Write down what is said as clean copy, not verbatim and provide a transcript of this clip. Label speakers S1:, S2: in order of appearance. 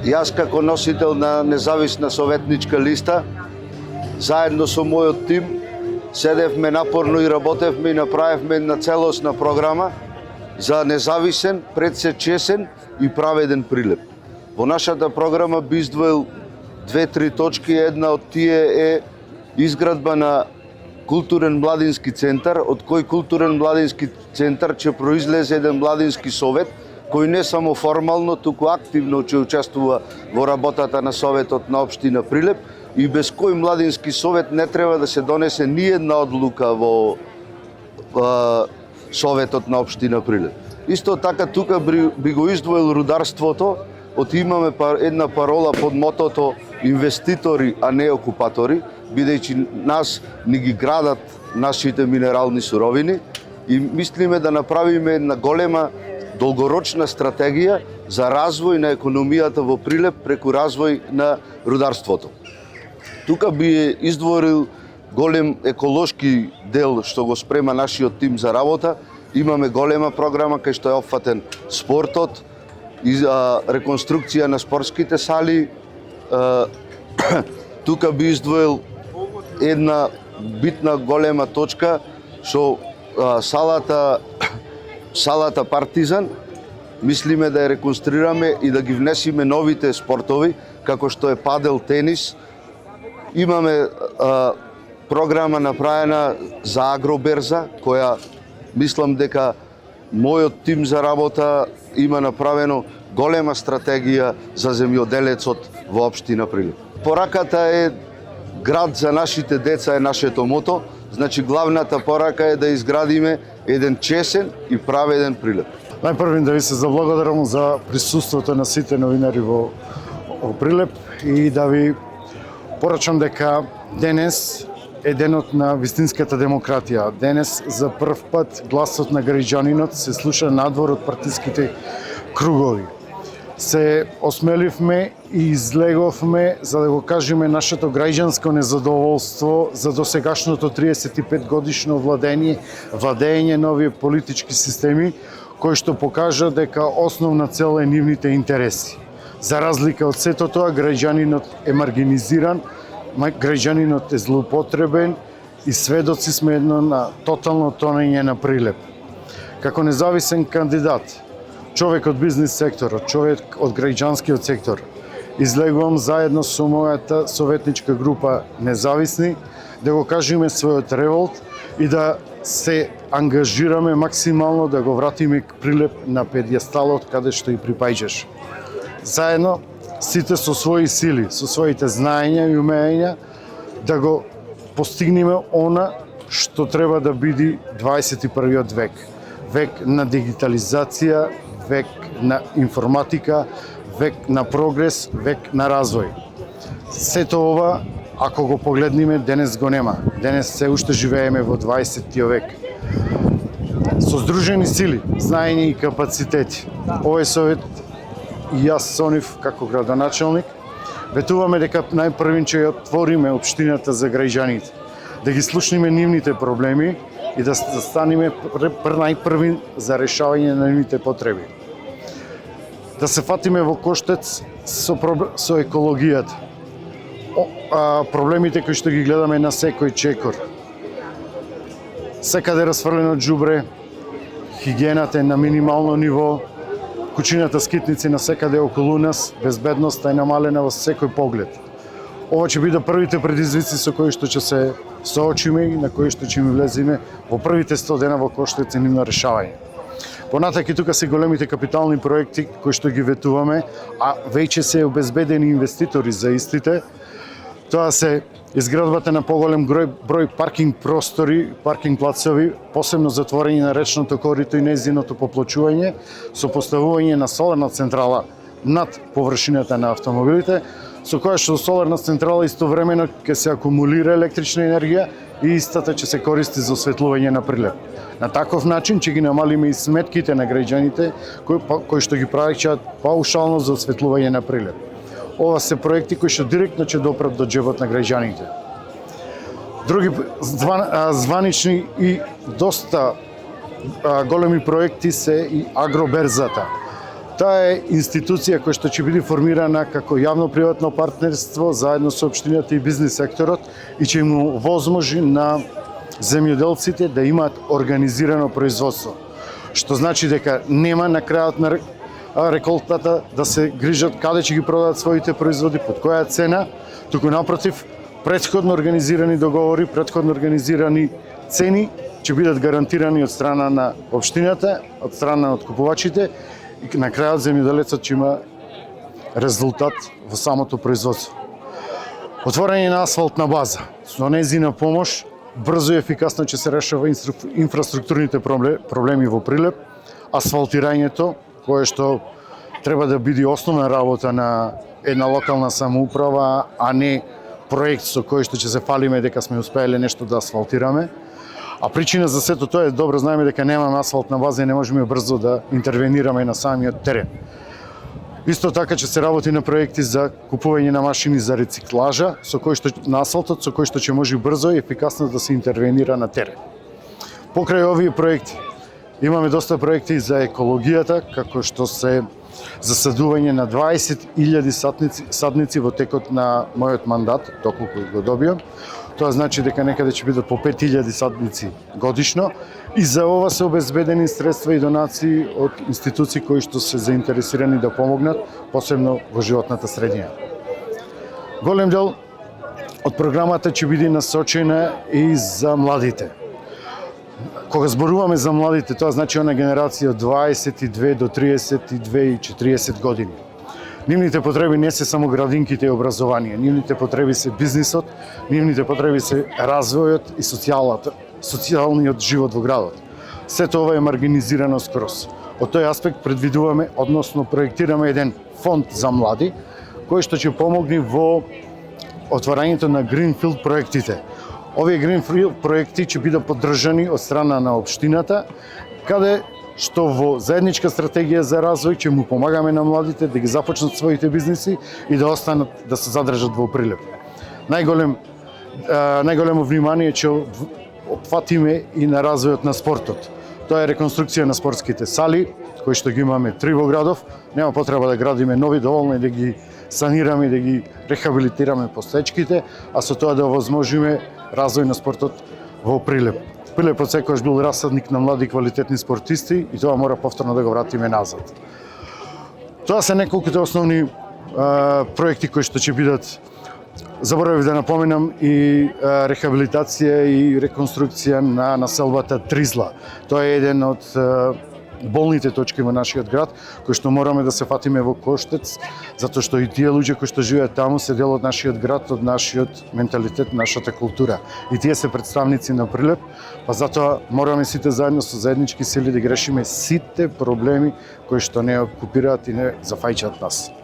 S1: Јас како носител на независна советничка листа, заедно со мојот тим, седевме напорно и работевме и направевме една целосна програма за независен, предсечесен и праведен прилеп. Во нашата програма би издвоил 2-3 точки. Една од тие е изградба на културен младински центар, од кој културен младински центар ќе произлезе еден младински совет, кој не само формално, туку активно ќе учествува во работата на Советот на општина Прилеп и без кој младински совет не треба да се донесе ни една одлука во Советот на општина Прилеп. Исто така тука би го издвоил рударството, имаме една парола под мотото инвеститори, а не окупатори, бидејќи нас ни ги градат нашите минерални суровини и мислиме да направиме една голема долгорочна стратегија за развој на економијата во Прилеп преку развој на рударството. Тука би издворил голем еколошки дел што го спрема нашиот тим за работа. Имаме голема програма кај што е опфатен спортот и реконструкција на спортските сали. Тука би издвоил една битна голема точка што салата Партизан, мислиме да ја реконструираме и да ги внесиме новите спортови, како што е падел, тенис. Имаме програма направена за агроберза, која мислам дека мојот тим за работа има направено голема стратегија за земјоделецот во општина Прилеп. Пораката е град за нашите деца е нашето мото, значи главната порака е да изградиме еден чесен и праведен Прилеп.
S2: Најпрвин да ви се заблагодарам за присуството на сите новинари во Прилеп и да ви порачам дека денес е денот на вистинската демократија. Денес за прв пат гласот на граѓанинот се слуша надвор од партиските кругови. Се осмеливме и излеговме за да го кажеме нашето граѓанско незадоволство за досегашното 35 годишно владење на овие политички системи, кои што покажа дека основна цел е нивните интереси. За разлика од сето тоа, граѓанинот е маргинизиран, граѓанинот е злоупотребен и сведоци сме едно на тотално тонење на Прилеп. Како независен кандидат, човек од бизнес секторот, човек од граѓанскиот сектор, излегувам заедно со мојата советничка група независни да го кажеме својот револт и да се ангажираме максимално да го вратиме Прилеп на педијесталот каде што и припаѓаш. Заедно сите со своји сили, со своите знаења и умења да го постигнеме она што треба да биде 21. век. Век на дигитализација, век на информатика, век на прогрес, век на развој. Сето ова, ако го погледнеме, денес го нема. Денес се уште живееме во 20. век. Со здружени сили, знаење и капацитети, овој совет и јас со нив како градоначелник ветуваме дека најпрвин ќе ја отвориме општината за граѓаните, да ги слушнеме нивните проблеми и да станеме најпрвин за решавање на нивните потреби. Да се фатиме во коштец со екологијата. Проблемите кои што ги гледаме на секој чекор. Секаде расфрлено џубре, хигиената е на минимално ниво, кучината скитници на секаде околу нас, безбедноста е намалена во секој поглед. Ова ќе биде првите предизвици со кои што ќе се соочиме и на кои што ќе ми влеземе во првите 100 дена во коштец и нивно решавање. Понатаки тука се големите капитални проекти кои што ги ветуваме, а веќе се обезбедени инвеститори за истите. Тоа се изградбата на поголем број паркинг простори, паркинг плацови, посебно затворење на речното корито и нејзиното поплочување, со поставување на соларна централа над површината на автомобилите, со која што соларна централа истовремено ќе се акумулира електрична енергија и истата ќе се користи за осветлување на Прилеп. На таков начин ќе ги намалиме и сметките на граѓаните кои што ги праќаат паушално за осветлување на Прилеп. Ова се проекти кои што директно ќе допрат до џебот на граѓаните. Други званични и доста големи проекти се и агроберзата. Таа е институција која што ќе биде формирана како јавно-приватно партнерство заедно со општината и бизнис секторот и ќе му возможи на земјоделците да имаат организирано производство. Што значи дека нема на крајот на реколтата да се грижат каде ќе ги продадат своите производи, под која цена, туку напротив, претходно организирани договори, претходно организирани цени ќе бидат гарантирани од страна на општината, од страна на откупувачите и на крајот земјоделецот ќе има резултат во самото производство. Отворање на асфалтна база, со нејзина помош, брзо и ефикасно ќе се решава инфраструктурните проблеми во Прилеп, асфалтирањето, кое што треба да биде основна работа на една локална самоуправа, а не проект со кој што ќе се фалиме дека сме успееле нешто да асфалтираме. А причина за сето тоа е добро знаеме дека немаме асфалтна база и не можеме брзо да интервенираме на самиот терен. Исто така ќе се работи на проекти за купување на машини за рециклажа, со кој што на асфалтот, со кој што ќе може брзо и ефикасно да се интервенира на терен. Покрај овие проекти имаме доста проекти за екологијата, како што се засадување на 20.000 садници во текот на мојот мандат, доколку го добиам. Тоа значи дека некаде ќе бидат по 5.000 садници годишно и за ова се обезбедени средства и донации од институции кои што се заинтересирани да помогнат, посебно во животната средина. Голем дел од програмата ќе биде насочена и за младите. Кога зборуваме за младите, тоа значи она генерација од 22 до 32 и 40 години. Нивните потреби не се само градинките и образование, нивните потреби се бизнисот, нивните потреби се развојот и социјалниот живот во градот. Сето ова е маргинизирано скроз. Од тој аспект предвидуваме, односно проектираме еден фонд за млади, кој што ќе помогне во отварањето на Greenfield проектите. Овие Greenfield проекти ќе бидат поддржани од страна на општината, каде што во заедничка стратегија за развој ќе му помагаме на младите да ги започнат своите бизниси и да останат да се задржат во Прилеп. Најголемо внимание ќе опфатиме и на развојот на спортот. Тоа е реконструкција на спортските сали, кои што ги имаме 3 во градов. Нема потреба да градиме нови, доволно е да ги санираме и да ги рехабилитираме постоечките, а со тоа да овозможиме развој на спортот во Прилеп. Прилепот секогаш бил расадник на млади квалитетни спортисти и тоа мора повторно да го вратиме назад. Тоа се неколкуте основни проекти кои што ќе бидат, заборавив да напоменам, и рехабилитација и реконструкција на населбата Тризла. Тоа е еден од болните точки во нашиот град, кои што мораме да се фатиме во коштец, затоа што и тие луѓе кои што живеат таму се дел од нашиот град, од нашиот менталитет, нашата култура. И тие се представници на Прилеп, па затоа мораме сите заедно со заеднички сили да ги решиме сите проблеми кои што не окупираат и не зафаќаат нас.